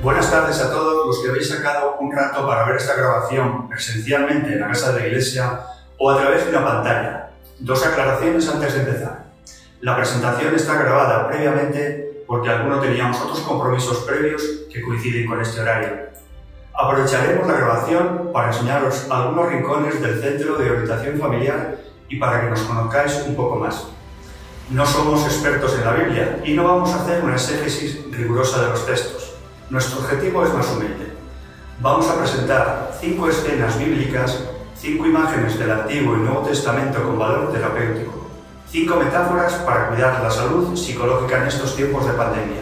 Buenas tardes a todos los que habéis sacado un rato para ver esta grabación presencialmente en la casa de la iglesia o a través de una pantalla. Dos aclaraciones antes de empezar. La presentación está grabada previamente porque algunos teníamos otros compromisos previos que coinciden con este horario. Aprovecharemos la grabación para enseñaros algunos rincones del Centro de Orientación Familiar y para que nos conozcáis un poco más. No somos expertos en la Biblia y no vamos a hacer una exégesis rigurosa de los textos. Nuestro objetivo es más humilde. Vamos a presentar 5 escenas bíblicas, 5 imágenes del Antiguo y Nuevo Testamento con valor terapéutico, 5 metáforas para cuidar la salud psicológica en estos tiempos de pandemia.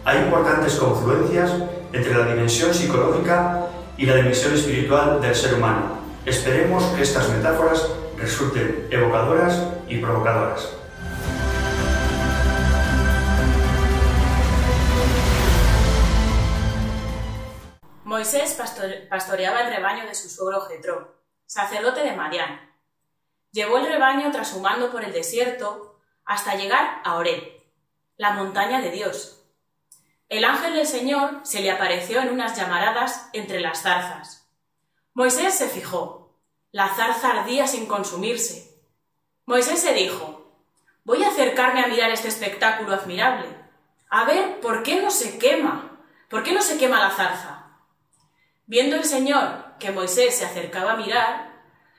Hay importantes confluencias entre la dimensión psicológica y la dimensión espiritual del ser humano. Esperemos que estas metáforas resulten evocadoras y provocadoras. Moisés pastoreaba el rebaño de su suegro Jetro, sacerdote de Madián. Llevó el rebaño trashumando por el desierto hasta llegar a Horeb, la montaña de Dios. El ángel del Señor se le apareció en unas llamaradas entre las zarzas. Moisés se fijó. La zarza ardía sin consumirse. Moisés se dijo: voy a acercarme a mirar este espectáculo admirable. A ver, ¿por qué no se quema? ¿Por qué no se quema la zarza? Viendo el Señor que Moisés se acercaba a mirar,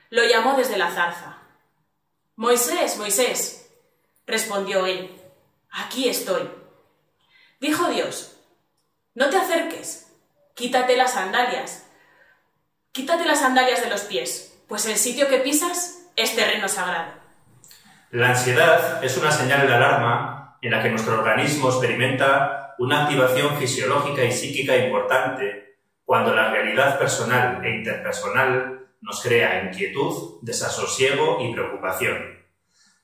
lo llamó desde la zarza. «Moisés, Moisés», respondió él, «aquí estoy». Dijo Dios: «No te acerques, quítate las sandalias de los pies, pues el sitio que pisas es terreno sagrado». La ansiedad es una señal de alarma en la que nuestro organismo experimenta una activación fisiológica y psíquica importante cuando la realidad personal e interpersonal nos crea inquietud, desasosiego y preocupación.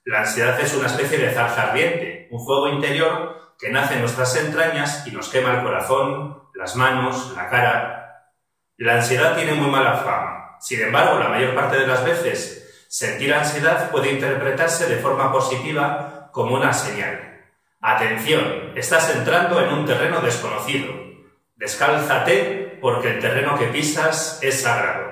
La ansiedad es una especie de zarza ardiente, un fuego interior que nace en nuestras entrañas y nos quema el corazón, las manos, la cara. La ansiedad tiene muy mala fama. Sin embargo, la mayor parte de las veces, sentir ansiedad puede interpretarse de forma positiva como una señal. Atención, estás entrando en un terreno desconocido. Descálzate porque el terreno que pisas es sagrado.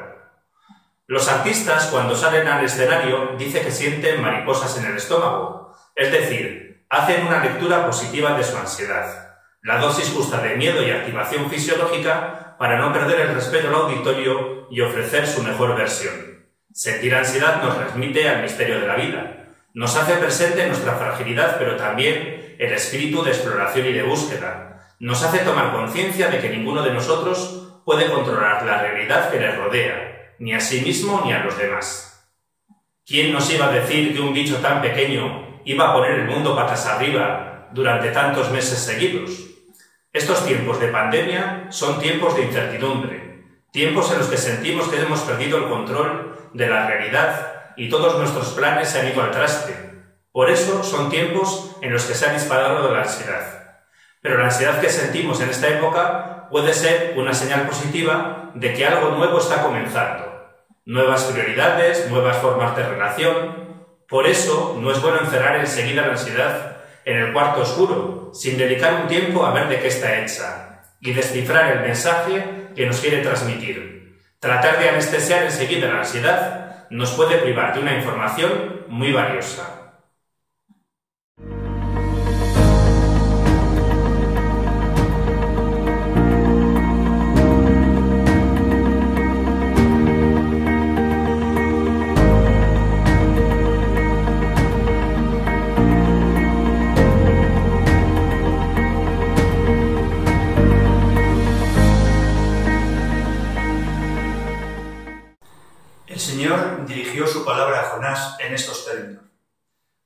Los artistas, cuando salen al escenario, dicen que sienten mariposas en el estómago, es decir, hacen una lectura positiva de su ansiedad. La dosis justa de miedo y activación fisiológica para no perder el respeto al auditorio y ofrecer su mejor versión. Sentir ansiedad nos remite al misterio de la vida. Nos hace presente nuestra fragilidad, pero también el espíritu de exploración y de búsqueda. Nos hace tomar conciencia de que ninguno de nosotros puede controlar la realidad que le rodea, ni a sí mismo ni a los demás. ¿Quién nos iba a decir que un bicho tan pequeño iba a poner el mundo patas arriba durante tantos meses seguidos? Estos tiempos de pandemia son tiempos de incertidumbre, tiempos en los que sentimos que hemos perdido el control de la realidad y todos nuestros planes se han ido al traste. Por eso son tiempos en los que se ha disparado la ansiedad. Pero la ansiedad que sentimos en esta época puede ser una señal positiva de que algo nuevo está comenzando. Nuevas prioridades, nuevas formas de relación. Por eso no es bueno encerrar enseguida la ansiedad en el cuarto oscuro, sin dedicar un tiempo a ver de qué está hecha y descifrar el mensaje que nos quiere transmitir. Tratar de anestesiar enseguida la ansiedad nos puede privar de una información muy valiosa. El Señor dirigió su palabra a Jonás en estos términos: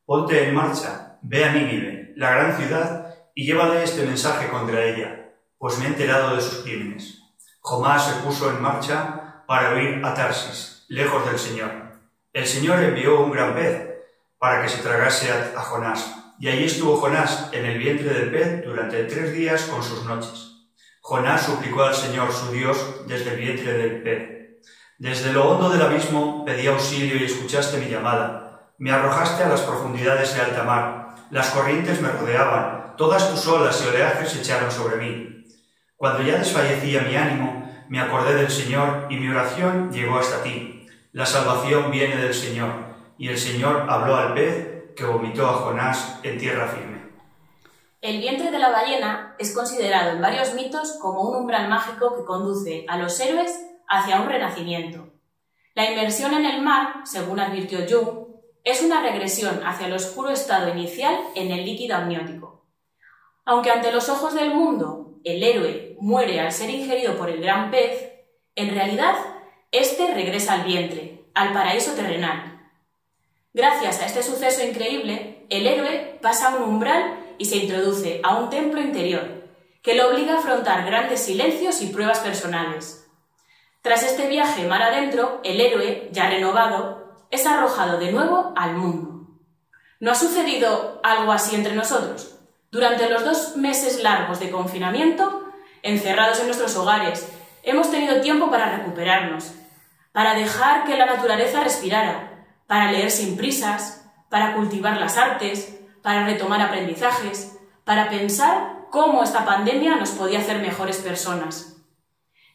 «Ponte en marcha, ve a Nínive, la gran ciudad, y llévale este mensaje contra ella, pues me he enterado de sus crímenes». Jonás se puso en marcha para huir a Tarsis, lejos del Señor. El Señor envió un gran pez para que se tragase a Jonás, y allí estuvo Jonás en el vientre del pez durante 3 días con sus noches. Jonás suplicó al Señor su Dios desde el vientre del pez. Desde lo hondo del abismo pedí auxilio y escuchaste mi llamada. Me arrojaste a las profundidades de alta mar. Las corrientes me rodeaban, todas tus olas y oleajes se echaron sobre mí. Cuando ya desfallecía mi ánimo, me acordé del Señor y mi oración llegó hasta ti. La salvación viene del Señor, y el Señor habló al pez que vomitó a Jonás en tierra firme. El vientre de la ballena es considerado en varios mitos como un umbral mágico que conduce a los héroes hacia un renacimiento. La inmersión en el mar, según advirtió Jung, es una regresión hacia el oscuro estado inicial en el líquido amniótico. Aunque ante los ojos del mundo el héroe muere al ser ingerido por el gran pez, en realidad éste regresa al vientre, al paraíso terrenal. Gracias a este suceso increíble, el héroe pasa un umbral y se introduce a un templo interior, que lo obliga a afrontar grandes silencios y pruebas personales. Tras este viaje mar adentro, el héroe, ya renovado, es arrojado de nuevo al mundo. ¿No ha sucedido algo así entre nosotros? Durante los 2 meses largos de confinamiento, encerrados en nuestros hogares, hemos tenido tiempo para recuperarnos, para dejar que la naturaleza respirara, para leer sin prisas, para cultivar las artes, para retomar aprendizajes, para pensar cómo esta pandemia nos podía hacer mejores personas.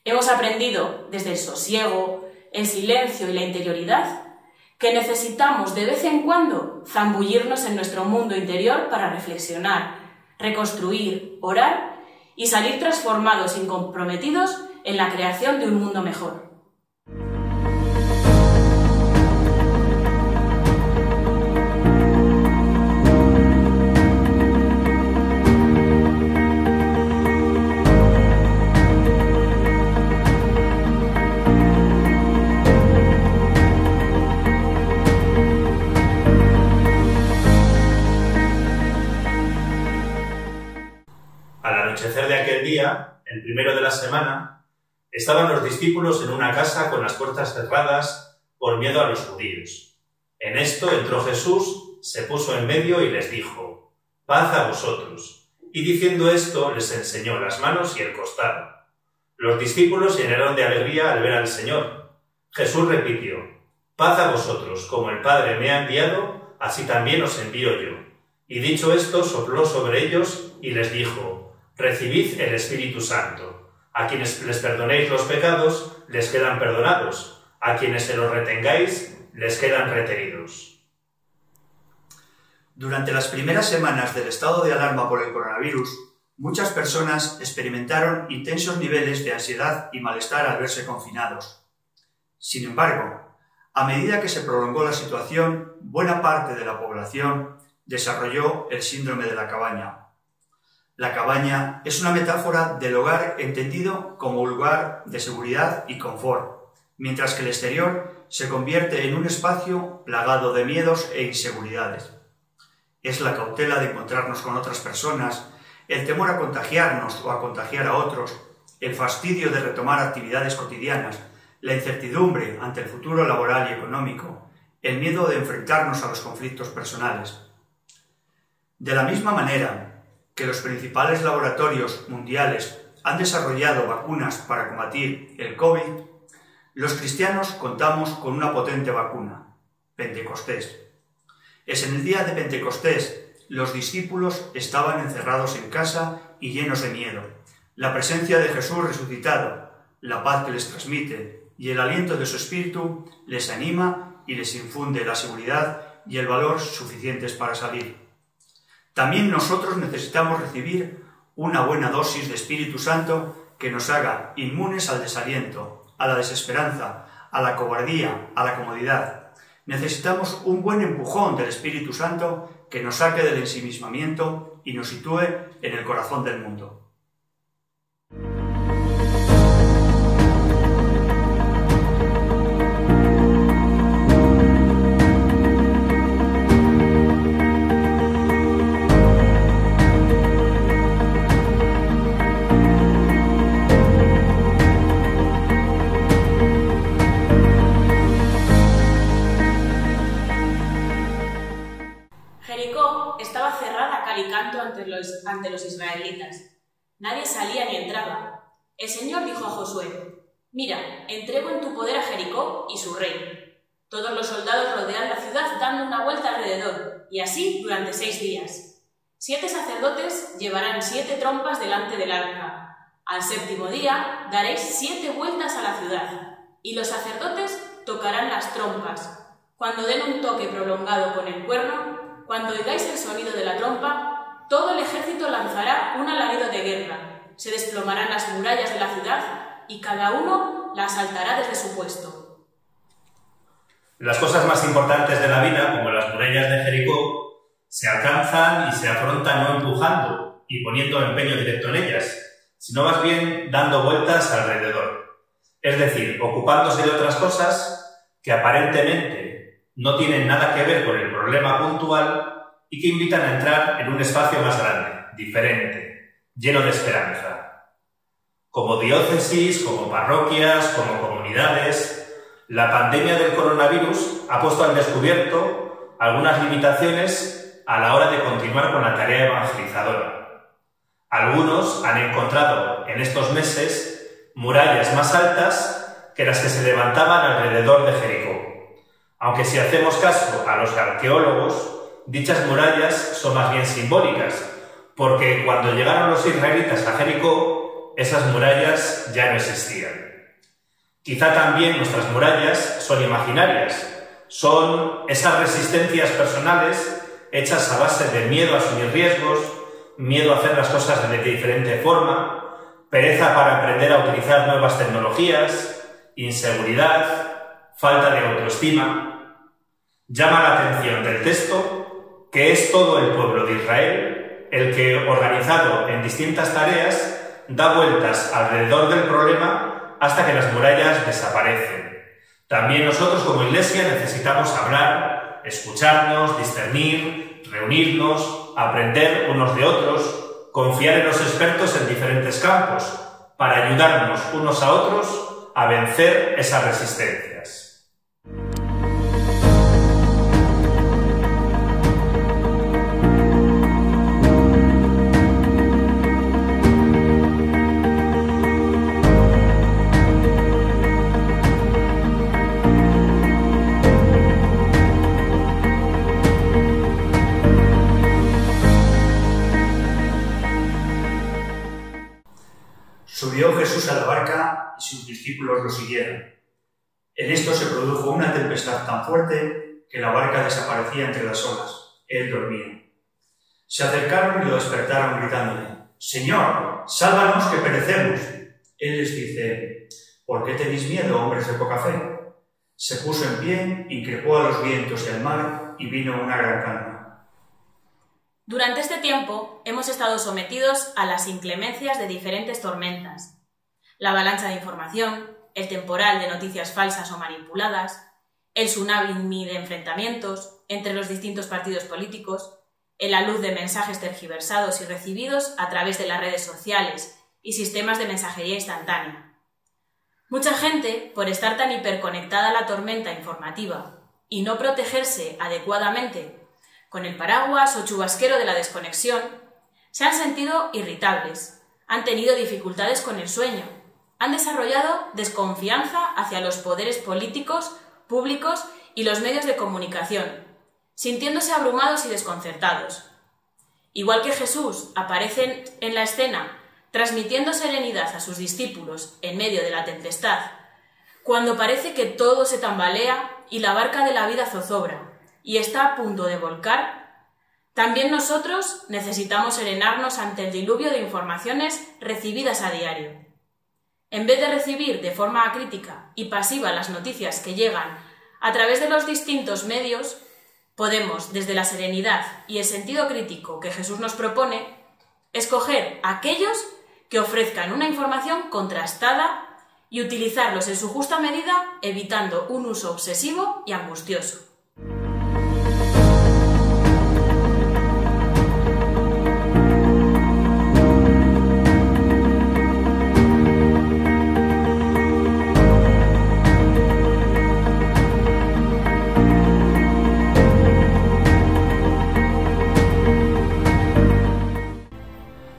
Hemos aprendido, desde el sosiego, el silencio y la interioridad, que necesitamos de vez en cuando zambullirnos en nuestro mundo interior para reflexionar, reconstruir, orar y salir transformados y comprometidos en la creación de un mundo mejor. Al anochecer de aquel día, el primero de la semana, estaban los discípulos en una casa con las puertas cerradas por miedo a los judíos. En esto entró Jesús, se puso en medio y les dijo: «Paz a vosotros». Y diciendo esto, les enseñó las manos y el costado. Los discípulos se llenaron de alegría al ver al Señor. Jesús repitió: «Paz a vosotros, como el Padre me ha enviado, así también os envío yo». Y dicho esto, sopló sobre ellos y les dijo: «Recibid el Espíritu Santo. A quienes les perdonéis los pecados, les quedan perdonados. A quienes se los retengáis, les quedan retenidos». Durante las primeras semanas del estado de alarma por el coronavirus, muchas personas experimentaron intensos niveles de ansiedad y malestar al verse confinados. Sin embargo, a medida que se prolongó la situación, buena parte de la población desarrolló el síndrome de la cabaña. La cabaña es una metáfora del hogar entendido como un lugar de seguridad y confort, mientras que el exterior se convierte en un espacio plagado de miedos e inseguridades. Es la cautela de encontrarnos con otras personas, el temor a contagiarnos o a contagiar a otros, el fastidio de retomar actividades cotidianas, la incertidumbre ante el futuro laboral y económico, el miedo de enfrentarnos a los conflictos personales. De la misma manera que los principales laboratorios mundiales han desarrollado vacunas para combatir el COVID, los cristianos contamos con una potente vacuna, Pentecostés. Es en el día de Pentecostés, los discípulos estaban encerrados en casa y llenos de miedo. La presencia de Jesús resucitado, la paz que les transmite y el aliento de su Espíritu les anima y les infunde la seguridad y el valor suficientes para salir. También nosotros necesitamos recibir una buena dosis de Espíritu Santo que nos haga inmunes al desaliento, a la desesperanza, a la cobardía, a la comodidad. Necesitamos un buen empujón del Espíritu Santo que nos saque del ensimismamiento y nos sitúe en el corazón del mundo. Jericó estaba cerrada a cal y canto ante los israelitas. Nadie salía ni entraba. El Señor dijo a Josué: «Mira, entrego en tu poder a Jericó y su rey». Todos los soldados rodean la ciudad dando una vuelta alrededor, y así durante 6 días. 7 sacerdotes llevarán 7 trompas delante del arca. Al séptimo día daréis 7 vueltas a la ciudad, y los sacerdotes tocarán las trompas. Cuando den un toque prolongado con el cuerno, cuando oigáis el sonido de la trompa, todo el ejército lanzará un alarido de guerra. Se desplomarán las murallas de la ciudad y cada uno la asaltará desde su puesto. Las cosas más importantes de la vida, como las murallas de Jericó, se alcanzan y se afrontan no empujando y poniendo empeño directo en ellas, sino más bien dando vueltas alrededor. Es decir, ocupándose de otras cosas que aparentemente no tienen nada que ver con el problema puntual y que invitan a entrar en un espacio más grande, diferente, lleno de esperanza. Como diócesis, como parroquias, como comunidades, la pandemia del coronavirus ha puesto al descubierto algunas limitaciones a la hora de continuar con la tarea evangelizadora. Algunos han encontrado en estos meses murallas más altas que las que se levantaban alrededor de Jericó. Aunque si hacemos caso a los arqueólogos, dichas murallas son más bien simbólicas, porque cuando llegaron los israelitas a Jericó, esas murallas ya no existían. Quizá también nuestras murallas son imaginarias, son esas resistencias personales hechas a base de miedo a asumir riesgos, miedo a hacer las cosas de diferente forma, pereza para aprender a utilizar nuevas tecnologías, inseguridad, falta de autoestima. Llama la atención del texto que es todo el pueblo de Israel el que, organizado en distintas tareas, da vueltas alrededor del problema hasta que las murallas desaparecen. También nosotros como Iglesia necesitamos hablar, escucharnos, discernir, reunirnos, aprender unos de otros, confiar en los expertos en diferentes campos, para ayudarnos unos a otros a vencer esas resistencias. Subió Jesús a la barca y sus discípulos lo siguieron. En esto se produjo una tempestad tan fuerte que la barca desaparecía entre las olas. Él dormía. Se acercaron y lo despertaron gritándole: «Señor, sálvanos que perecemos». Él les dice: «¿Por qué tenéis miedo, hombres de poca fe?». Se puso en pie, increpó a los vientos y al mar y vino una gran calma. Durante este tiempo hemos estado sometidos a las inclemencias de diferentes tormentas. La avalancha de información, el temporal de noticias falsas o manipuladas, el tsunami de enfrentamientos entre los distintos partidos políticos, la luz de mensajes tergiversados y recibidos a través de las redes sociales y sistemas de mensajería instantánea. Mucha gente, por estar tan hiperconectada a la tormenta informativa y no protegerse adecuadamente con el paraguas o chubasquero de la desconexión, se han sentido irritables, han tenido dificultades con el sueño, han desarrollado desconfianza hacia los poderes políticos, públicos y los medios de comunicación, sintiéndose abrumados y desconcertados. Igual que Jesús aparece en la escena transmitiendo serenidad a sus discípulos en medio de la tempestad, cuando parece que todo se tambalea y la barca de la vida zozobra y está a punto de volcar, también nosotros necesitamos serenarnos ante el diluvio de informaciones recibidas a diario. En vez de recibir de forma acrítica y pasiva las noticias que llegan a través de los distintos medios, podemos, desde la serenidad y el sentido crítico que Jesús nos propone, escoger aquellos que ofrezcan una información contrastada y utilizarlos en su justa medida, evitando un uso obsesivo y angustioso.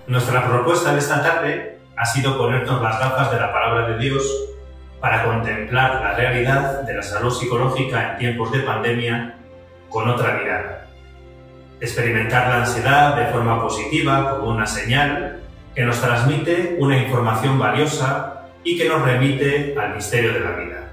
Nuestra propuesta de esta tarde ha sido ponernos las gafas de la palabra de Dios para contemplar la realidad de la salud psicológica en tiempos de pandemia con otra mirada. Experimentar la ansiedad de forma positiva como una señal que nos transmite una información valiosa y que nos remite al misterio de la vida.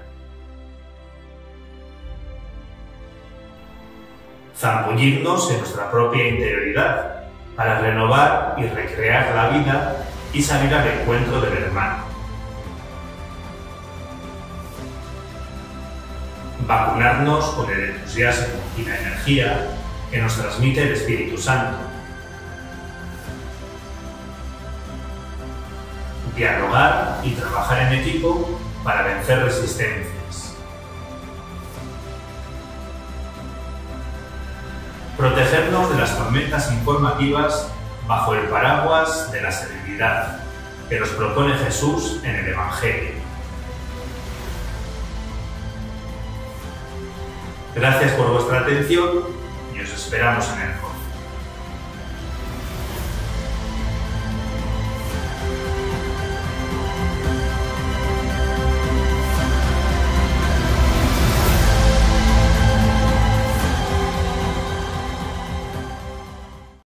Zambullirnos en nuestra propia interioridad para renovar y recrear la vida y salir al encuentro del hermano. Vacunarnos con el entusiasmo y la energía que nos transmite el Espíritu Santo. Dialogar y trabajar en equipo para vencer resistencias. Protegernos de las tormentas informativas bajo el paraguas de la serenidad que nos propone Jesús en el Evangelio. Gracias por vuestra atención y os esperamos en el foro.